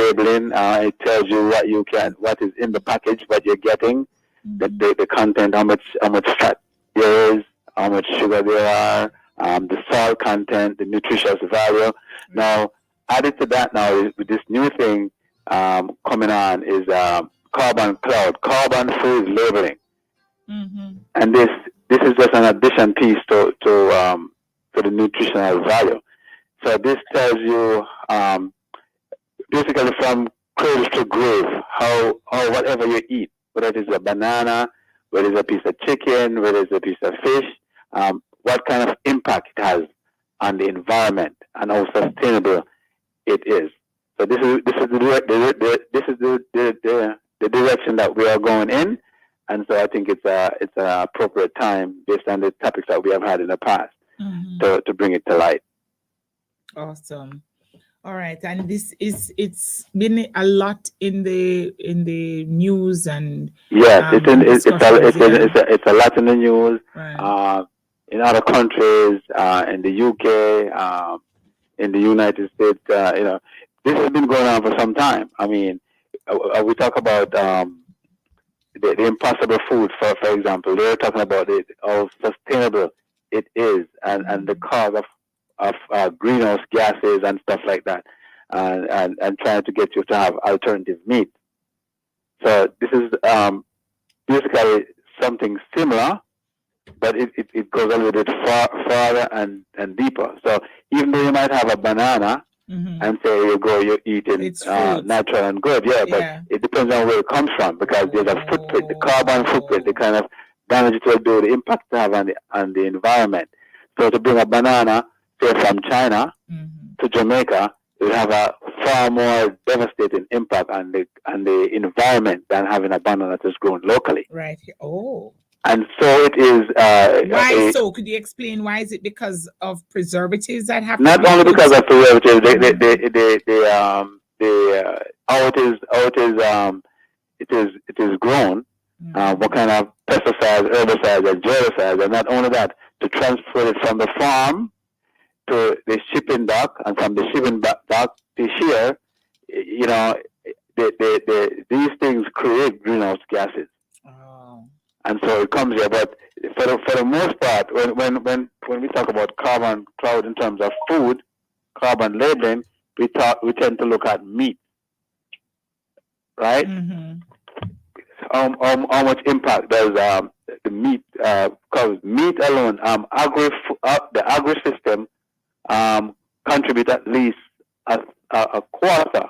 labeling. It tells you what is in the package, what you're getting, the content, how much fat there is, how much sugar there are, the salt content, the nutritious value. Now, added to that now is with this new thing coming on is carbon cloud, carbon free labeling, Mm-hmm. and this is just an addition piece to the nutritional value. So this tells you basically from cradle to grave how whatever you eat, whether it is a banana, whether it's a piece of chicken, whether it's a piece of fish, what kind of impact it has on the environment and how sustainable it is. So this is this is the direction that we are going in, and so I think it's an appropriate time based on the topics that we have had in the past Mm-hmm. to bring it to light. Awesome. All right, and it's been a lot in the news and Yes, discussions. Yeah, it's a lot in the news. right. Uh, in other countries, in the UK, in the United States, this has been going on for some time. I mean, we talk about the impossible food, for example. They're talking about it, how sustainable it is, and the cause of greenhouse gases and stuff like that, and trying to get you to have alternative meat. So this is basically something similar, but it goes a little bit farther and deeper. So even though you might have a banana Mm-hmm. and say you're eating It's fruit. natural and good, yeah, but Yeah. it depends on where it comes from because there's a footprint, the carbon footprint, the kind of damage it will do, the impact it have on the environment. So to bring a banana, say from China Mm-hmm. to Jamaica, it will have a far more devastating impact on the environment than having a banana that's grown locally. Right. Oh. And so it is Why so? Could you explain why is it because of preservatives that have to not be only put? because of derivatives, Mhm. how it is grown, what kind of pesticides, herbicides, and germicides, and not only that, to transfer it from the farm to the shipping dock, and from the shipping dock to here, you know, these things create greenhouse gases, Oh. and so it comes here. But for the most part, when we talk about carbon cloud in terms of food, carbon labeling, we tend to look at meat, right? Mm-hmm. How much impact does the meat? Because meat alone, the agri system contribute at least a quarter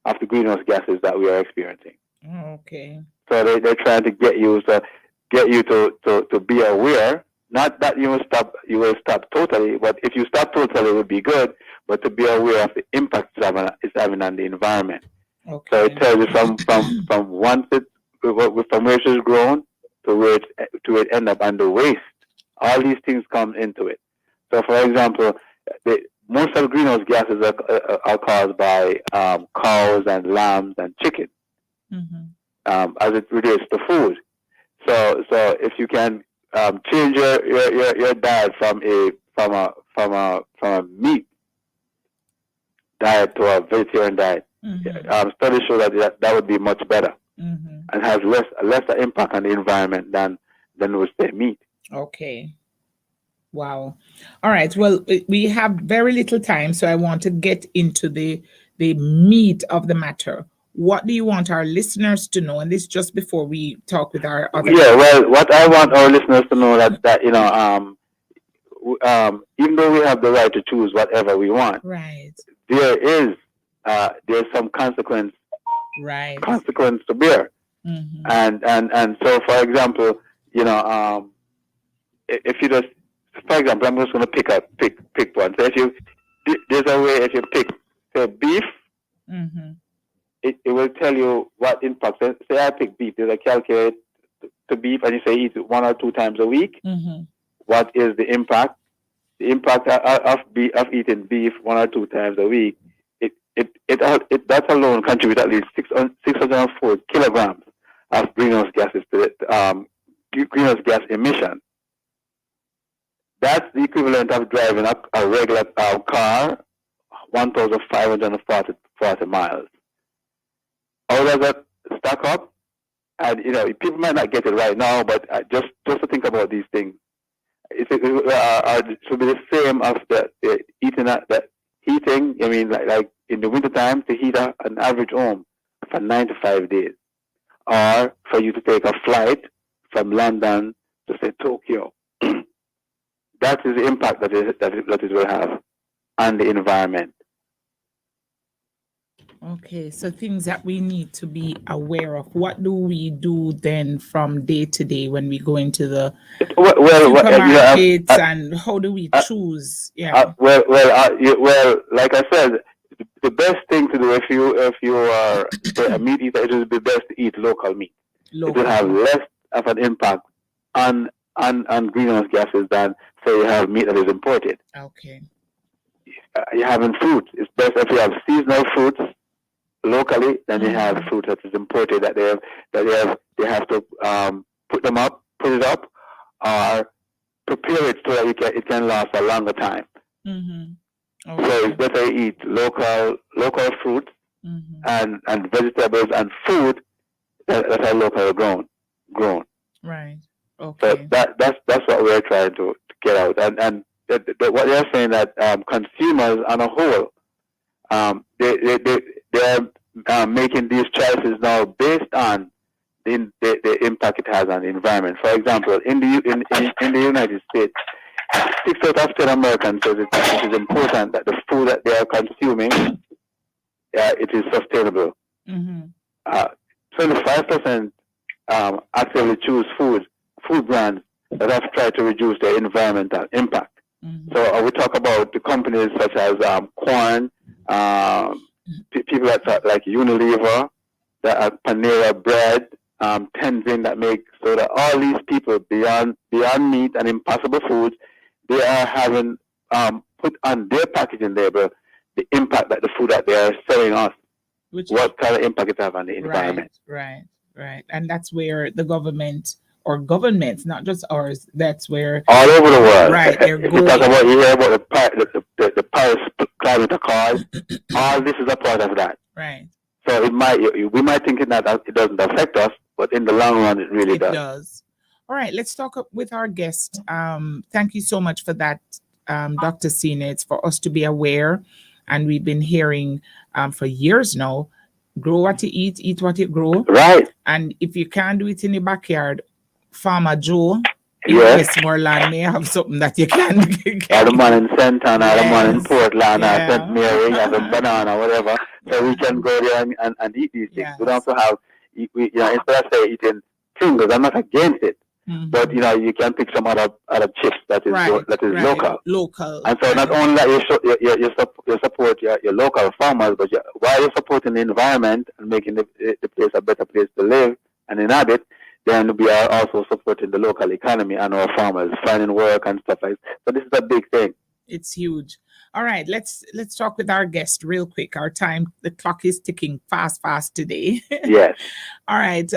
of the greenhouse gases that we are experiencing. Okay. So they're trying to get you to be aware. Not that you will stop totally, but if you stop totally, it would be good. But to be aware of the impact it's having on the environment. So it Okay. tells you from once from where it's grown to it end up on the waste. All these things come into it. So, for example, most of the greenhouse gases are caused by cows and lambs and chicken, Mm-hmm. as it relates to food. So if you can change your diet from a meat diet to a vegetarian diet, Mm-hmm. studies show that would be much better Mm-hmm. and has lesser impact on the environment than would say meat. Okay. Wow. All right. Well, we have very little time, so I want to get into the meat of the matter. What do you want our listeners to know? And this just before we talk with our other Yeah, guests. well, what I want our listeners to know that even though we have the right to choose whatever we want, Right. there's some Right. consequence to bear. Mm-hmm. And so, for example, if you just, for example, I'm just going to pick one. So there's a way if you pick, say, beef, Mm-hmm. it will tell you what impact. Say I pick beef, there's a calculate to beef, and you say eat it 1 or 2 times a week. Mm-hmm. What is the impact? The impact of eating beef 1 or 2 times a week, that alone contributes at least 604 kilograms of greenhouse gases to greenhouse gas emission. That's the equivalent of driving a regular car 1,540 miles. how does that stack up? And people might not get it right now, but just to think about these things, it should be the same as the eating that heating. I mean, like in the wintertime, to heat an average home for 9 to 5 days, or for you to take a flight from London to say Tokyo. That is the impact that it will have on the environment. Okay, so things that we need to be aware of. What do we do then from day to day when we go into the supermarkets, and how do we choose? Yeah. Like I said, the best thing to do if you are a meat eater, it would be best to eat local meat. It will have less of an impact on greenhouse gases than say you have meat that is imported. Okay. You're having fruit. It's best if you have seasonal fruits locally than you have fruit that is imported that they have to put it up, or prepare it so that it can last a longer time. Mm-hmm. Okay. So it's better to eat local fruits and vegetables and food that are locally grown. Right. Okay. So that's what we're trying to get out. And what they're saying that consumers on a whole, they're making these choices now based on the impact it has on the environment. For example, in the United States, 6 out of 10 Americans says it is important that the food that they are consuming, it is sustainable. 25% actively choose food brands that have tried to reduce their environmental impact. So we talk about the companies such as Quorn, people like Unilever, that Panera Bread, Tenzin, that make so that all these people beyond meat and Impossible Foods, they are having put on their packaging label the impact that the food that they are selling us, what kind of impact it have on the environment. Right. And that's where the government, or governments, not just ours, that's where all over the world. Right. They're you hear about the Paris Climate Accord. All this is a part of that. Right. So we might think that it doesn't affect us, but in the long run, it really does. It does. All right, let's talk with our guest. Thank you so much for that, Dr. Sina. It's for us to be aware, and we've been hearing for years now, grow what you eat what you grow. Right. And if you can't do it in the backyard, Farmer Joe in Westmoreland may have something that you can. Or the man in Centon, or the man in Portland, or St. Mary, or the banana, whatever. So we can go there and eat these things. We don't have to have, instead of say eating Pringles, I'm not against it. But you can pick some other chips that is local. And so not only that you support your local farmers, but while you're supporting the environment and making the place a better place to live and inhabit, then we are also supporting the local economy and our farmers finding work and stuff like that. So this is a big thing. It's huge. All right, let's talk with our guest real quick. Our time, the clock is ticking fast today. Yes. All right.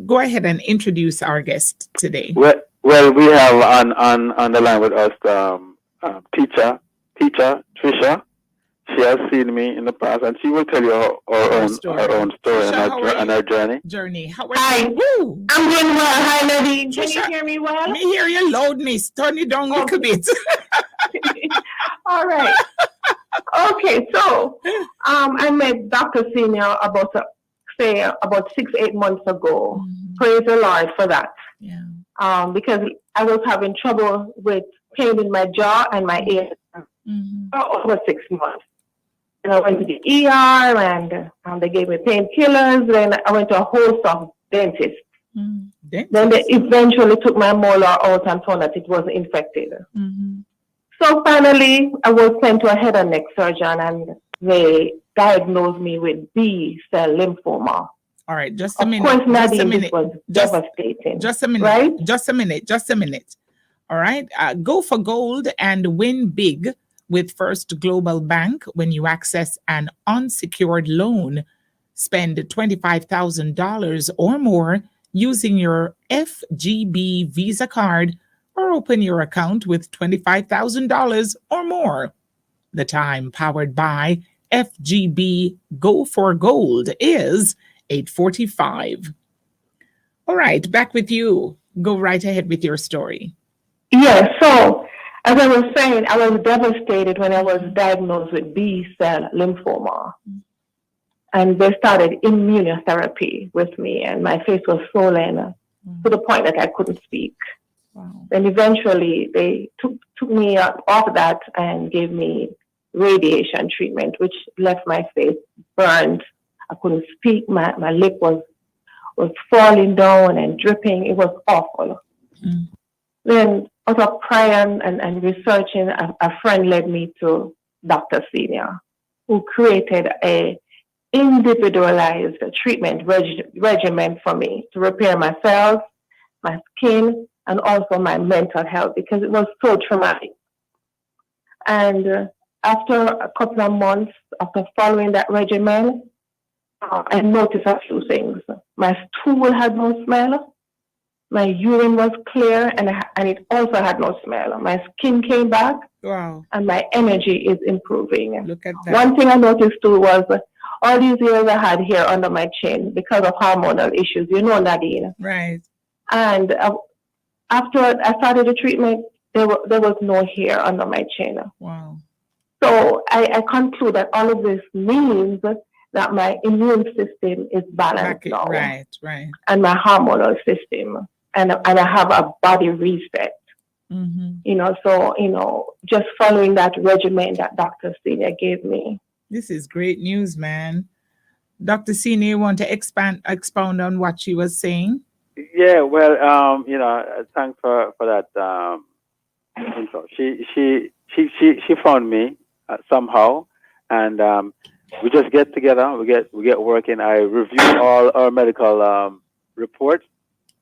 Go ahead and introduce our guest today. Well, we have on the line with us teacher Trisha. She has seen me in the past, and she will tell you her own story Trisha, and her journey. How are you? I'm doing well. Hi, Nadine. Can you hear me well? Me hear you loud, miss. Turn it down a little bit. All right. Okay, so I met Dr. Senior about 6-8 months ago. Praise the Lord for that. Yeah. Because I was having trouble with pain in my jaw and my ear for over 6 months. And I went to the ER, and they gave me painkillers. Then I went to a host of dentists. Then they eventually took my molar out and found that it was infected. So finally, I was sent to a head and neck surgeon, and they diagnosed me with B-cell lymphoma. All right, just a minute. Of course, Nadine, this was devastating. Just a minute. Right? Just a minute. All right. Go for gold and win big with First Global Bank when you access an unsecured loan. Spend $25,000 or more using your FGB Visa card, or open your account with $25,000 or more. The Time, powered by FGB Go for Gold is 8:45. All right, back with you. Go right ahead with your story. Yes, so as I was saying, I was devastated when I was diagnosed with B-cell lymphoma. And they started immunotherapy with me, and my face was swollen to the point that I couldn't speak. Wow. Then eventually they took me off that and gave me radiation treatment, which left my face burned. I couldn't speak. My lip was falling down and dripping. It was awful. Mm. Then out of prayer and researching, a friend led me to Dr. Senior, who created a individualized treatment regimen for me to repair my cells, my skin, and also my mental health, because it was so traumatic. And after a couple of months after following that regimen, I noticed a few things. My stool had no smell. My urine was clear, and it also had no smell. My skin came back. Wow. And my energy is improving. Look at that. One thing I noticed too was all these years I had hair under my chin because of hormonal issues, Nadine. Right. And after I started the treatment, there was no hair under my chin. Wow. So I conclude that all of this means that my immune system is balanced now. Right. And my hormonal system. And I have a body reset. Mm-hmm. So, just following that regimen that Dr. Senior gave me. This is great news, man. Dr. Senior, you want to expound on what she was saying? Yeah, well, thanks for that intro. She found me somehow, and we just get together. We get working. I review all our medical reports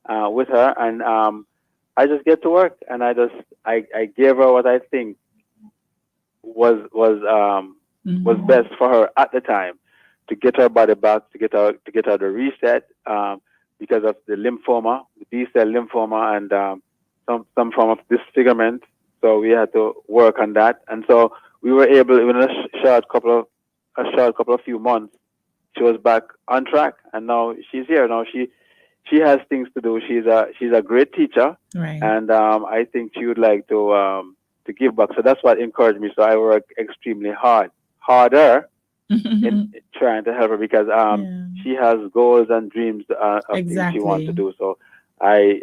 with her, and I just get to work, and I gave her what I think was best for her at the time, to get her body back, to get her the reset, because of the lymphoma, the B-cell lymphoma, and some form of disfigurement. So we had to work on that, and so we were able, in a short couple of few months, she was back on track, and now she's here. Now she has things to do. She's a great teacher, right. And I think she would like to give back. So that's what encouraged me. So I work extremely harder in trying to help her, because she has goals and dreams of things she wants to do. So I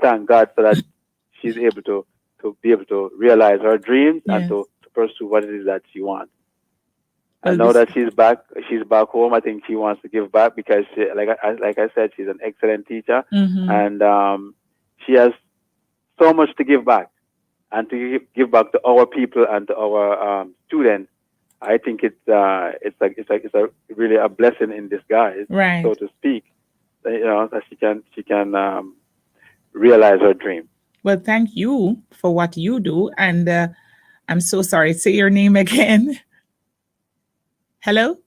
thank God for that. She's able to be able to realize her dreams and to pursue what it is that she wants. And now that she's back home, I think she wants to give back, because she, like I said, she's an excellent teacher, and she has so much to give back, and to give back to our people and to our students. I think it's really a blessing in disguise, right, so to speak. That she can realize her dream. Well, thank you for what you do, and I'm so sorry. Say your name again. Hello?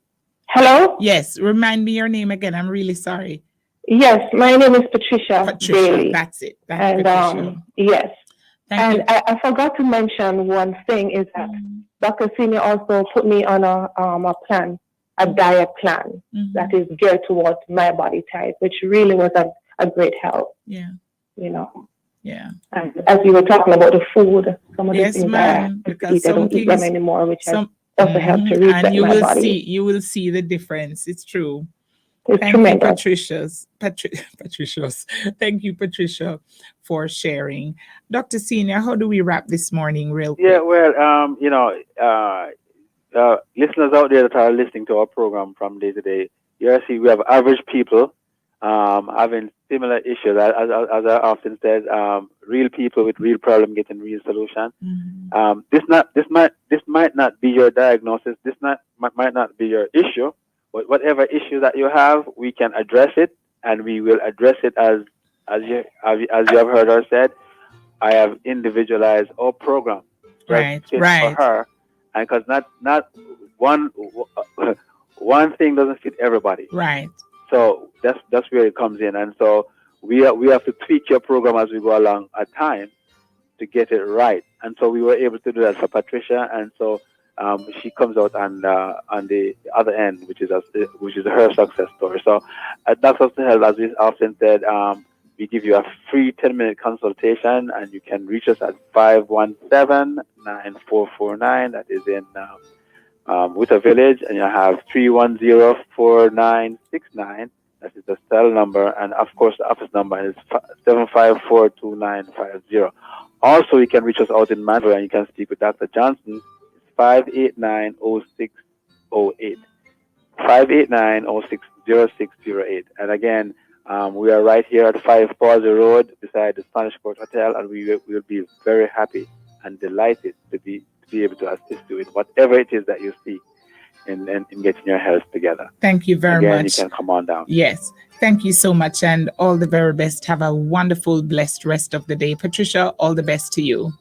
Hello? Yes, remind me your name again. I'm really sorry. Yes, my name is Patricia Bailey. That's it. And Patricia. Yes. Thank you. I forgot to mention one thing, is that Dr. Senior also put me on a plan, a diet plan that is geared towards my body type, which really was a great help. Yeah. Yeah. And as you were talking about the food, some of the things because I don't eat them anymore, which has also helped to reset and my body. You will see the difference. It's true. It's Thank tremendous. you, Patricia's. Thank you, Patricia, for sharing. Dr. Senior, how do we wrap this morning real quick? Yeah, well, listeners out there that are listening to our program from day to day, you see we have average people having similar issues. As I often said, real people with real problem getting real solution. This might not be your diagnosis. This might not be your issue. But whatever issue that you have, we can address it, and we will address it as you have heard her said. I have individualized our program, right, for her, and because not one thing doesn't fit everybody, right. So that's where it comes in, and so we have to tweak your program as we go along at time to get it right, and so we were able to do that for Patricia, and so she comes out on the other end, which is her success story. So at Doctors to Health, as we often said, we give you a free 10-minute consultation, and you can reach us at 517-9449. That is in Witter Village, and you have 310-4969. That is the cell number, and of course the office number is 754-2950. Also, you can reach us out in Manville, and you can speak with Dr. Johnson. It's 589-0608. 589-0608. And again, we are right here at 5 Pawsey Road beside the Spanish Court Hotel, and we will be very happy and delighted to be able to assist you in whatever it is that you see in getting your health together. Thank you very Again, much. You can come on down. Yes. Thank you so much, and all the very best. Have a wonderful, blessed rest of the day. Patricia, all the best to you.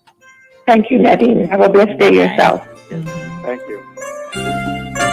Thank you, Nadine. Have a blessed day yourself. Mhm.